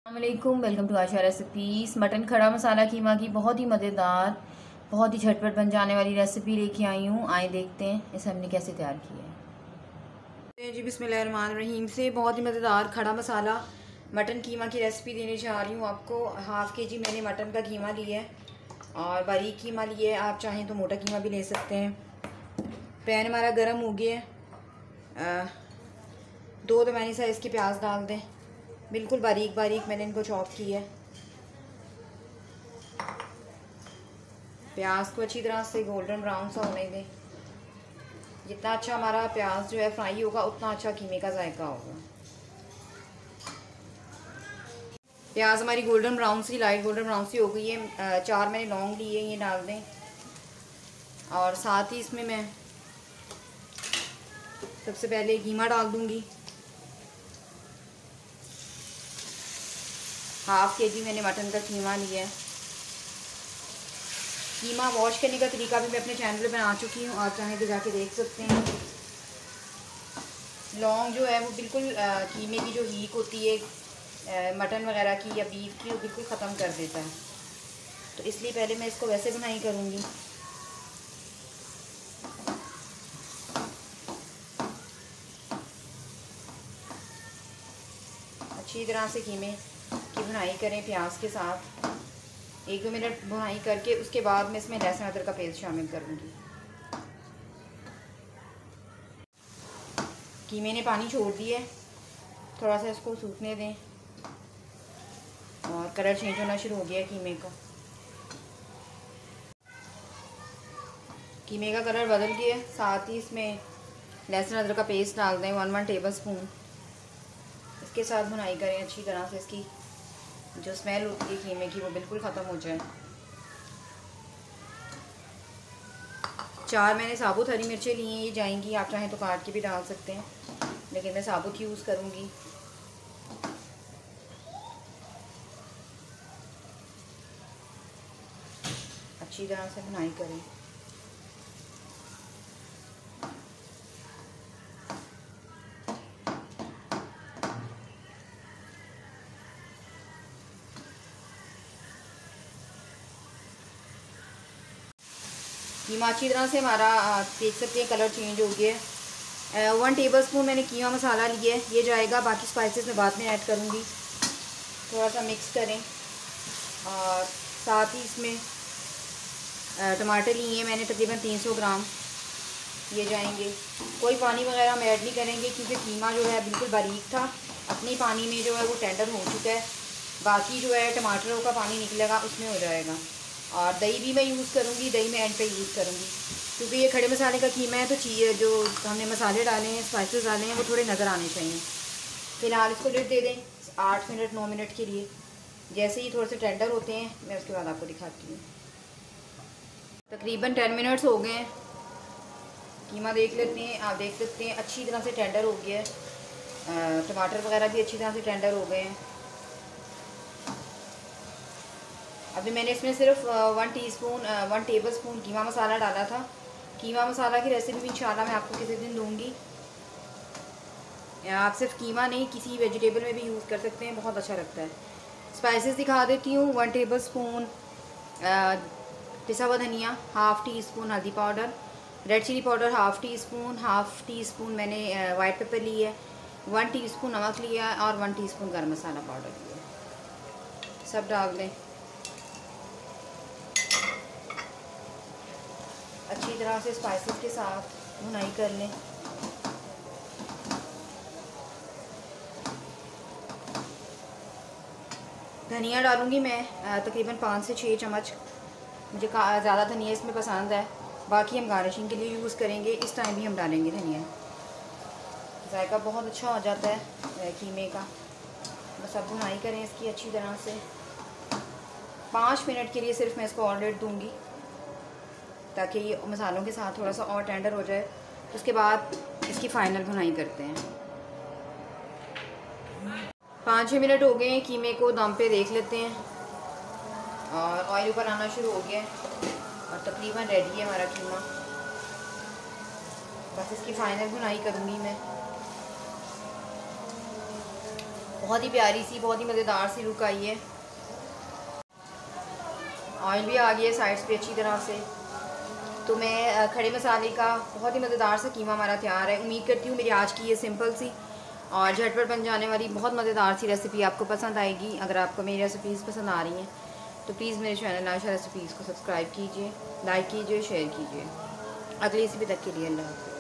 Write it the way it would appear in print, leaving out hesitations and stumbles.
अस्सलामुअलैकुम, welcome to Asha recipes. Mutton खड़ा मसाला कीमा की बहुत ही मज़ेदार, बहुत ही झटपट बन जाने वाली रेसिपी लेके आई हूँ। आए देखते हैं इसे हमने कैसे तैयार किया है। जी बिस्मिल्लाहिर्रहमानिर्रहीम से बहुत ही मज़ेदार खड़ा मसाला मटन कीमा की रेसिपी देने जा रही हूँ आपको। हाफ़ के जी मैंने मटन का कीमा लिया है और बारीक कीमा लिया है। आप चाहें तो मोटा कीमा भी ले सकते हैं। पैन हमारा गर्म हो गया है। 2 दरमियानी साइज़ के प्याज डाल दें, बिल्कुल बारीक बारीक मैंने इनको चॉप किया है। प्याज को अच्छी तरह से गोल्डन ब्राउन सा होने दें। जितना अच्छा हमारा प्याज जो है फ्राई होगा उतना अच्छा कीमे का जायका होगा। प्याज हमारी गोल्डन ब्राउन सी, लाइट गोल्डन ब्राउन सी हो गई है। 4 मैंने लौंग लिए, ये डाल दें। और साथ ही इसमें मैं सबसे पहले कीमा डाल दूंगी। हाफ़ के जी मैंने मटन का कीमा लिया है। कीमा वॉश करने का तरीका भी मैं अपने चैनल पे बना चुकी हूँ, आप चाहें तो जाके देख सकते हैं। लौंग जो है वो बिल्कुल कीमे की जो हीक होती है मटन वगैरह की या बीफ की, वो बिल्कुल ख़त्म कर देता है। तो इसलिए पहले मैं इसको वैसे बनाई करूँगी। अच्छी तरह से कीमे की भुनाई करें प्याज के साथ। 1-2 मिनट भुनाई करके उसके बाद मैं इसमें लहसुन अदरक का पेस्ट शामिल करूँगी। कीमे ने पानी छोड़ दिया है, थोड़ा सा इसको सूखने दें। और कलर चेंज होना शुरू हो गया है कीमे का। कीमे का कलर बदल गया है। साथ ही इसमें लहसुन अदरक का पेस्ट डाल दें 1 टेबल स्पून। इसके साथ भुनाई करें अच्छी तरह से। इसकी जो स्मेल होती है कीमे की वो बिल्कुल ख़त्म हो जाए। 4 मैंने साबुत हरी मिर्चें ली हैं, ये जाएंगी। आप चाहें तो काट के भी डाल सकते हैं, लेकिन मैं साबुत यूज़ करूँगी। अच्छी तरह से भुनाई करें। कीमा अच्छी तरह से हमारा देख सकते हैं कलर चेंज हो गया है। 1 टेबल स्पून मैंने कीमा मसाला लिया है, ये जाएगा। बाकी स्पाइसेस मैं बाद में ऐड करूँगी। थोड़ा सा मिक्स करें। और साथ ही इसमें टमाटर लिए हैं मैंने तकरीबन 300 ग्राम, ये जाएंगे। कोई पानी वगैरह हम ऐड नहीं करेंगे क्योंकि कीमा जो है बिल्कुल बारीक था, अपनी पानी में जो है वो टेंडर हो चुका है। बाकी जो है टमाटरों का पानी निकलेगा उसमें हो जाएगा। और दही भी मैं यूज़ करूँगी, दही मैं एंड पे यूज़ करूँगी क्योंकि ये खड़े मसाले का कीमा है। तो चाहिए जो हमने मसाले डाले हैं, स्पाइसेस डाले हैं, वो थोड़े नज़र आने चाहिए। फ़िलहाल इसको लिड दे दें 8 मिनट 9 मिनट के लिए। जैसे ही थोड़े से टेंडर होते हैं मैं उसके बाद आपको दिखाती हूँ। तकरीबन 10 मिनट्स हो गए हैं। कीमा देख लेते हैं, आप देख सकते हैं अच्छी तरह से टेंडर हो गया है। टमाटर वगैरह भी अच्छी तरह से टेंडर हो गए हैं। अभी मैंने इसमें सिर्फ 1 टेबल स्पून कीमा मसाला डाला था। कीमा मसाला की रेसिपी भी इंशाल्लाह मैं आपको किसी दिन दूंगी। आप सिर्फ कीमा नहीं, किसी वेजिटेबल में भी यूज़ कर सकते हैं, बहुत अच्छा लगता है। स्पाइसेस दिखा देती हूँ। 1 टेबल स्पून पिसा हुआ धनिया, हाफ़ टी स्पून हल्दी powder, red chilli powder half tea spoon, half tea spoon मैंने वाइट पेपर ली है, 1 टीस्पून नमक लिया और 1 टीस्पून गरम मसाला पाउडर लिया। सब डाल दें। अच्छी तरह से स्पाइसेस के साथ भुनाई कर लें। धनिया डालूँगी मैं तकरीबन 5 से 6 चम्मच। मुझे ज़्यादा धनिया इसमें पसंद है। बाकी हम गार्निशिंग के लिए यूज़ करेंगे, इस टाइम भी हम डालेंगे धनिया। जायका बहुत अच्छा हो जाता है कीमे का। बस अब भुनाई करें इसकी अच्छी तरह से। 5 मिनट के लिए सिर्फ मैं इसको और लिड दूँगी ताकि ये मसालों के साथ थोड़ा सा और टेंडर हो जाए। उसके बाद इसकी फ़ाइनल भुनाई करते हैं। 5-6 मिनट हो गए हैं, कीमे को दम पे देख लेते हैं। और ऑयल ऊपर आना शुरू हो गया है और तकरीबन रेडी है हमारा कीमा। बस इसकी फ़ाइनल भुनाई करूँगी मैं। बहुत ही प्यारी सी, बहुत ही मज़ेदार सी लुक आई है। ऑयल भी आ गया है साइड्स पे अच्छी तरह से। तो मैं खड़े मसाले का बहुत ही मज़ेदार सा कीमा हमारा तैयार है। उम्मीद करती हूँ मेरी आज की ये सिंपल सी और झटपट बन जाने वाली बहुत मज़ेदार सी रेसिपी आपको पसंद आएगी। अगर आपको मेरी रेसिपीज़ पसंद आ रही हैं तो प्लीज़ मेरे चैनल आयशा रेसिपीज़ को सब्सक्राइब कीजिए, लाइक कीजिए, शेयर कीजिए। अगली रेसिपी तक के लिए अल्लाह हाफ़िज़।